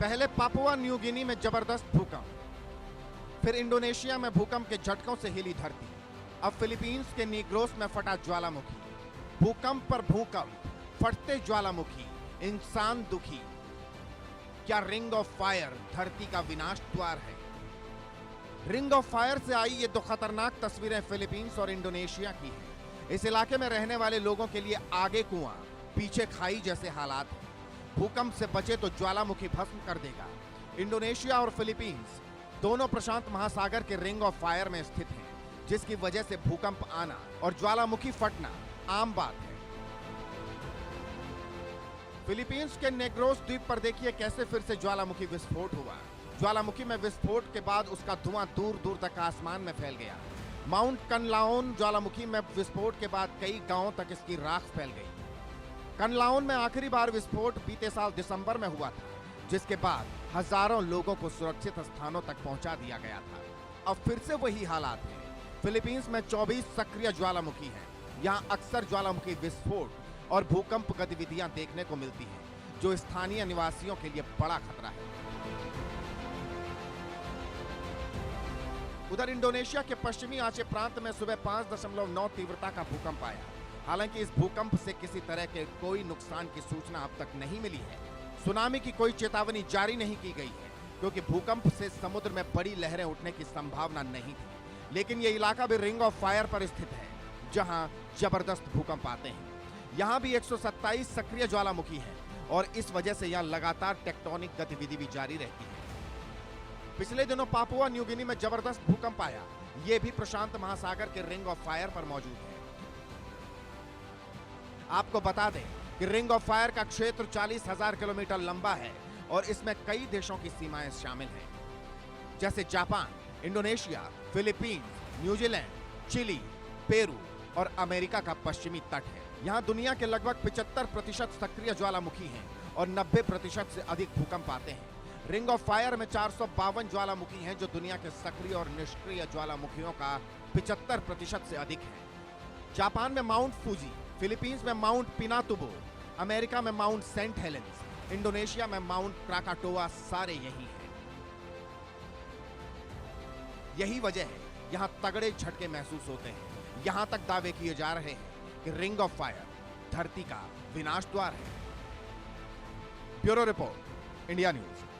पहले Papua New Guinea में जबरदस्त भूकंप, फिर इंडोनेशिया में भूकंप के झटकों से हिली धरती, अब फिलीपींस के नीग्रोस में फटा ज्वालामुखी। भूकंप पर भूकंप, फटते ज्वालामुखी, इंसान दुखी। क्या रिंग ऑफ फायर धरती का विनाश द्वार है? रिंग ऑफ फायर से आई ये दो खतरनाक तस्वीरें फिलीपींस और इंडोनेशिया की हैं। इस इलाके में रहने वाले लोगों के लिए आगे कुआं, पीछे खाई जैसे हालात हैं। भूकंप से बचे तो ज्वालामुखी भस्म कर देगा। इंडोनेशिया और फिलीपींस दोनों प्रशांत महासागर के रिंग ऑफ फायर में स्थित हैं, जिसकी वजह से भूकंप आना और ज्वालामुखी फटना आम बात है। फिलीपींस के नेग्रोस द्वीप पर देखिए कैसे फिर से ज्वालामुखी विस्फोट हुआ। ज्वालामुखी में विस्फोट के बाद उसका धुआं दूर दूर तक आसमान में फैल गया। माउंट कनलाओन ज्वालामुखी में विस्फोट के बाद कई गांवों तक इसकी राख फैल गई। कनलाओन में आखिरी बार विस्फोट बीते साल दिसंबर में हुआ था, जिसके बाद हजारों लोगों को सुरक्षित स्थानों तक पहुंचा दिया गया था। अब फिर से वही हालात हैं। फिलीपींस में 24 सक्रिय ज्वालामुखी हैं। यहां अक्सर ज्वालामुखी विस्फोट और भूकंप गतिविधियां देखने को मिलती हैं, जो स्थानीय निवासियों के लिए बड़ा खतरा है। उधर इंडोनेशिया के पश्चिमी आचे प्रांत में सुबह 5.9 तीव्रता का भूकंप आया। हालांकि इस भूकंप से किसी तरह के कोई नुकसान की सूचना अब तक नहीं मिली है। सुनामी की कोई चेतावनी जारी नहीं की गई है, क्योंकि भूकंप से समुद्र में बड़ी लहरें उठने की संभावना नहीं थी। लेकिन यह इलाका भी रिंग ऑफ फायर पर स्थित है, जहां जबरदस्त भूकंप आते हैं। यहां भी 127 सक्रिय ज्वालामुखी हैं और इस वजह से यहां लगातार टेक्टोनिक गतिविधि भी जारी रहती है। पिछले दिनों पापुआ न्यू गिनी में जबरदस्त भूकंप आया। यह भी प्रशांत महासागर के रिंग ऑफ फायर पर मौजूद है। आपको बता दें कि रिंग ऑफ फायर का क्षेत्र 40,000 किलोमीटर लंबा है और इसमें कई देशों की सीमाएं शामिल हैं, जैसे Japan, Indonesia, Philippines, New Zealand, Chile, Peru और अमेरिका का पश्चिमी तट है। यहां दुनिया के लगभग 75% सक्रिय ज्वालामुखी हैं और 90% से अधिक भूकंप आते हैं। रिंग ऑफ फायर में 452 ज्वालामुखी हैं, जो दुनिया के सक्रिय और निष्क्रिय ज्वालामुखियों का 75% से अधिक है। जापान में माउंट फूजी, फिलीपींस में माउंट पिनातुबो, अमेरिका में माउंट सेंट हेलेंस, इंडोनेशिया में माउंट क्राकाटोआ, सारे यही हैं। यही वजह है यहां तगड़े झटके महसूस होते हैं। यहां तक दावे किए जा रहे हैं कि रिंग ऑफ फायर धरती का विनाश द्वार है। Bureau report, India news.